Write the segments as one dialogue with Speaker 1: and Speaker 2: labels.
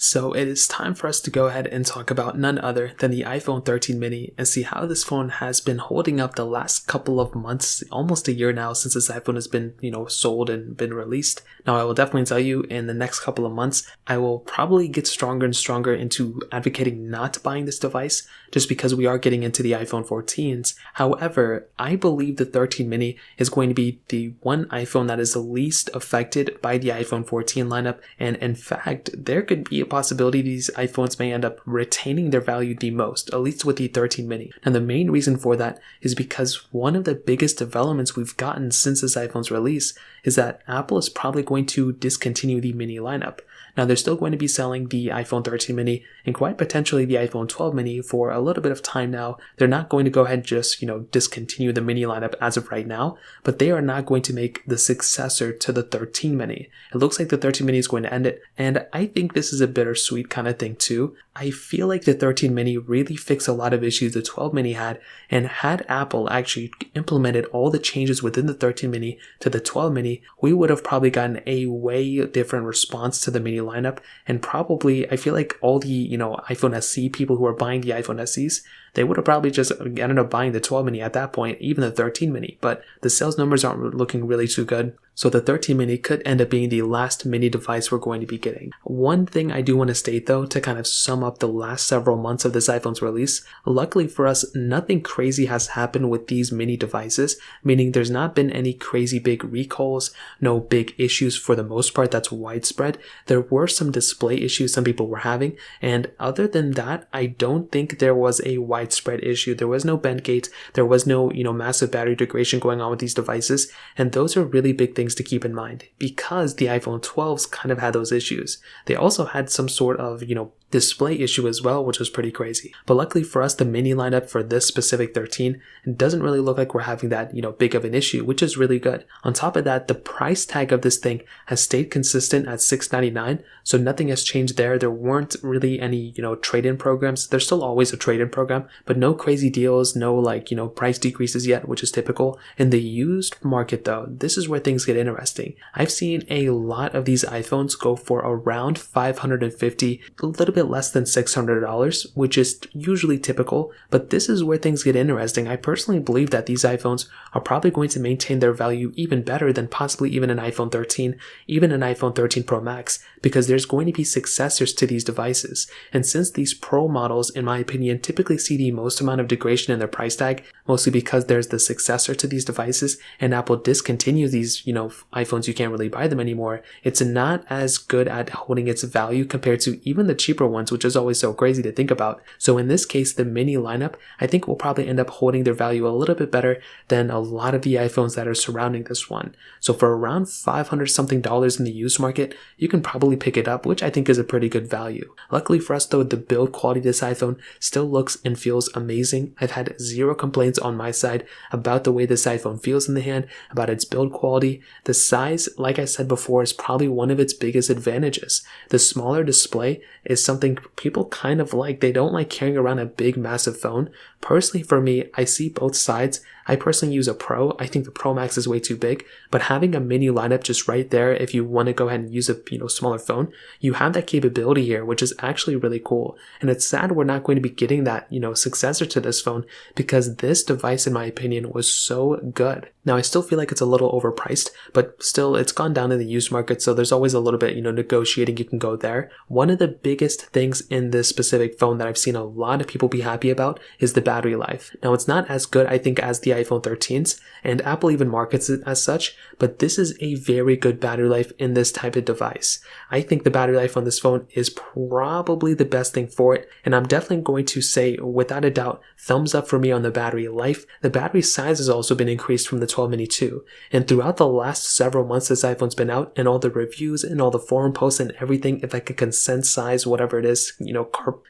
Speaker 1: So it is time for us to go ahead and talk about none other than the iPhone 13 mini and see how this phone has been holding up the last couple of months, almost a year now since this iPhone has been, sold and been released. Now I will definitely tell you in the next couple of months, I will probably get stronger and stronger into advocating not buying this device just because we are getting into the iPhone 14s. However, I believe the 13 mini is going to be the one iPhone that is the least affected by the iPhone 14 lineup, and in fact, there could be a possibility these iPhones may end up retaining their value the most, at least with the 13 mini. And the main reason for that is because one of the biggest developments we've gotten since this iPhone's release is that Apple is probably going to discontinue the mini lineup. Now, they're still going to be selling the iPhone 13 mini and quite potentially the iPhone 12 mini for a little bit of time now. They're not going to go ahead and just, discontinue the mini lineup as of right now, but they are not going to make the successor to the 13 mini. It looks like the 13 mini is going to end it, and I think this is a bittersweet kind of thing too. I feel like the 13 mini really fixed a lot of issues the 12 mini had, and had Apple actually implemented all the changes within the 13 mini to the 12 mini, we would have probably gotten a way different response to the mini lineup, and probably I feel like all the iPhone SE people who are buying the iPhone SEs, they would have probably just ended up buying the 12 mini at that point, even the 13 mini, but the sales numbers aren't looking really too good. So the 13 mini could end up being the last mini device we're going to be getting. One thing I do want to state though, to kind of sum up the last several months of this iPhone's release, luckily for us, nothing crazy has happened with these mini devices, meaning there's not been any crazy big recalls, no big issues for the most part that's widespread. There were some display issues some people were having, and other than that, I don't think there was a widespread issue. There was no bend gate, there was no, massive battery degradation going on with these devices, and those are really big things to keep in mind because the iPhone 12s kind of had those issues. They also had some sort of, display issue as well, which was pretty crazy. But luckily for us, the mini lineup for this specific 13 doesn't really look like we're having that, big of an issue, which is really good. On top of that, the price tag of this thing has stayed consistent at $699, so nothing has changed there. There weren't really any, trade-in programs. There's still always a trade-in program, but no crazy deals, no price decreases yet, which is typical. In the used market though, this is where things get interesting. I've seen a lot of these iPhones go for around $550, a little bit less than $600, which is usually typical, but this is where things get interesting. I personally believe that these iPhones are probably going to maintain their value even better than possibly even an iPhone 13, even an iPhone 13 Pro Max, because there's going to be successors to these devices. And since these Pro models, in my opinion, typically see the most amount of degradation in their price tag, mostly because there's the successor to these devices, and Apple discontinues these, iPhones, you can't really buy them anymore, it's not as good at holding its value compared to even the cheaper ones, which is always so crazy to think about. So in this case, the mini lineup, I think will probably end up holding their value a little bit better than a lot of the iPhones that are surrounding this one. So for around $500 something in the used market, you can probably pick it up, which I think is a pretty good value. Luckily for us though, the build quality of this iPhone still looks and feels amazing. I've had zero complaints on my side about the way this iPhone feels in the hand, about its build quality. The size, like I said before, is probably one of its biggest advantages. The smaller display is something people kind of like. They don't like carrying around a big massive phone. Personally, for me, I see both sides. I personally use a Pro. I think the Pro Max is way too big, but having a mini lineup just right there, if you want to go ahead and use a smaller phone, you have that capability here, which is actually really cool. And it's sad we're not going to be getting that successor to this phone, because this device, in my opinion, was so good. Now, I still feel like it's a little overpriced, but still, it's gone down in the used market, so there's always a little bit, negotiating you can go there. One of the biggest things in this specific phone that I've seen a lot of people be happy about is the battery life. Now, it's not as good, I think, as the iPhone 13s, and Apple even markets it as such, but this is a very good battery life in this type of device. I think the battery life on this phone is probably the best thing for it, and I'm definitely going to say, without a doubt, thumbs up for me on the battery life. The battery size has also been increased from the 12 mini too, and throughout the last several months this iPhone's been out, and all the reviews and all the forum posts and everything, if I could consent size, whatever it is,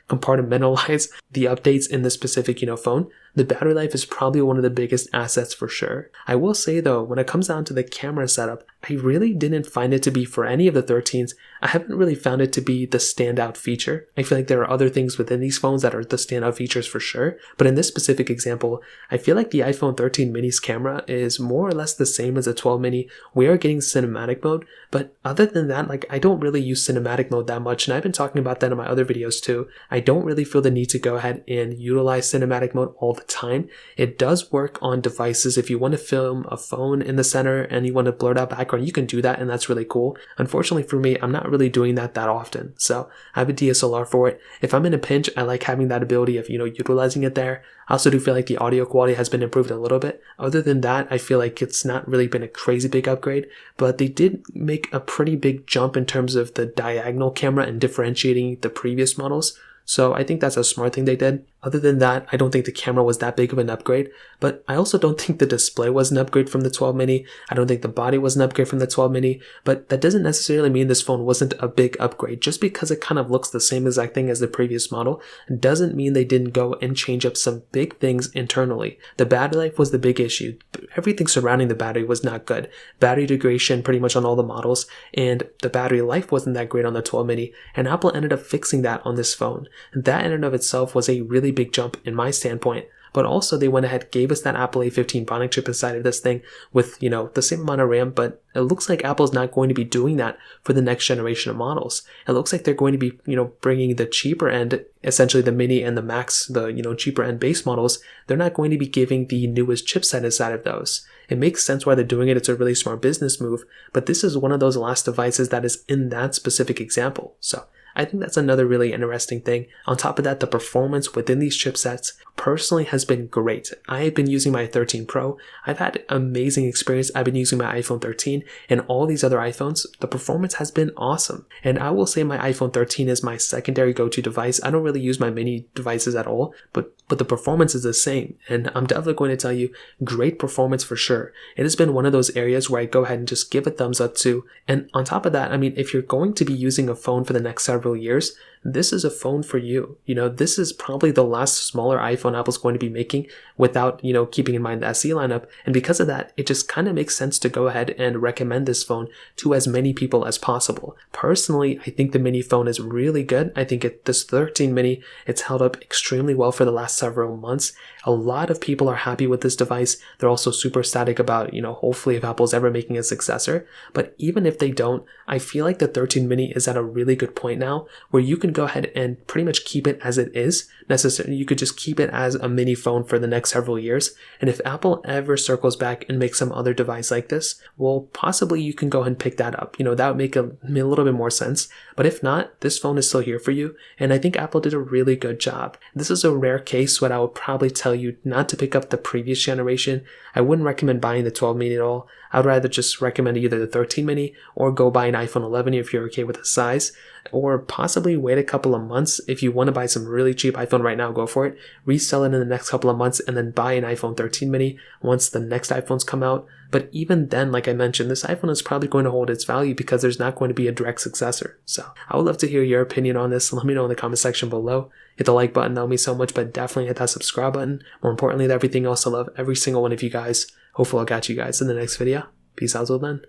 Speaker 1: compartmentalize the updates in this specific, phone, the battery life is probably one of the biggest assets for sure. I will say though, when it comes down to the camera setup, I really didn't find it to be, for any of the 13s, I haven't really found it to be the standout feature. I feel like there are other things within these phones that are the standout features for sure, but in this specific example, I feel like the iPhone 13 mini's camera is more or less the same as the 12 mini. We are getting cinematic mode, but other than that, like, I don't really use cinematic mode that much, and I've been talking about that in my other videos too. I don't really feel the need to go ahead and utilize cinematic mode all the time. It does work on devices. If you want to film a phone in the center and you want to blur out background, you can do that, and that's really cool. Unfortunately for me, I'm not really doing that often, so I have a DSLR for it. If I'm in a pinch, I like having that ability of, utilizing it there. I also do feel like the audio quality has been improved a little bit. Other than that, I feel like it's not really been a crazy big upgrade, but they did make a pretty big jump in terms of the diagonal camera and differentiating the previous models. So I think that's a smart thing they did. Other than that, I don't think the camera was that big of an upgrade, but I also don't think the display was an upgrade from the 12 mini. I don't think the body was an upgrade from the 12 mini, but that doesn't necessarily mean this phone wasn't a big upgrade. Just because it kind of looks the same exact thing as the previous model doesn't mean they didn't go and change up some big things internally. The battery life was the big issue. Everything surrounding the battery was not good. Battery degradation pretty much on all the models, and the battery life wasn't that great on the 12 mini, and Apple ended up fixing that on this phone. That in and of itself was a really big jump in my standpoint. But also they went ahead, gave us that Apple A15 Bionic chip inside of this thing with, the same amount of RAM, but it looks like Apple's not going to be doing that for the next generation of models. It looks like they're going to be, bringing the cheaper end, essentially the Mini and the Max, the, cheaper end base models. They're not going to be giving the newest chipset inside of those. It makes sense why they're doing it. It's a really smart business move, but this is one of those last devices that is in that specific example. So I think that's another really interesting thing. On top of that, the performance within these chipsets personally has been great. I have been using my 13 Pro. I've had amazing experience. I've been using my iPhone 13 and all these other iPhones. The performance has been awesome. And I will say my iPhone 13 is my secondary go-to device. I don't really use my mini devices at all, but the performance is the same. And I'm definitely going to tell you, great performance for sure. It has been one of those areas where I go ahead and just give a thumbs up to. And on top of that, if you're going to be using a phone for the next several years, this is a phone for you. This is probably the last smaller iPhone Apple's going to be making without, keeping in mind the SE lineup. And because of that, it just kind of makes sense to go ahead and recommend this phone to as many people as possible. Personally, I think the mini phone is really good. I think this 13 mini, it's held up extremely well for the last several months. A lot of people are happy with this device. They're also super ecstatic about, hopefully if Apple's ever making a successor. But even if they don't, I feel like the 13 mini is at a really good point now where you can go ahead and pretty much keep it as it is. Necessarily, you could just keep it as a mini phone for the next several years. And if Apple ever circles back and makes some other device like this, well, possibly you can go ahead and pick that up. That would make a little bit more sense. But if not, this phone is still here for you. And I think Apple did a really good job. This is a rare case when I would probably tell you not to pick up the previous generation. I wouldn't recommend buying the 12 mini at all. I would rather just recommend either the 13 mini or go buy an iPhone 11 if you're okay with the size, or possibly wait a couple of months. If you want to buy some really cheap iPhone right now, go for it. Resell it in the next couple of months and then buy an iPhone 13 mini once the next iPhones come out. But even then, like I mentioned, this iPhone is probably going to hold its value because there's not going to be a direct successor. So I would love to hear your opinion on this. Let me know in the comment section below. Hit the like button, that would mean so much, but definitely hit that subscribe button. More importantly than everything else, I love every single one of you guys. Hopefully I'll catch you guys in the next video. Peace out till then.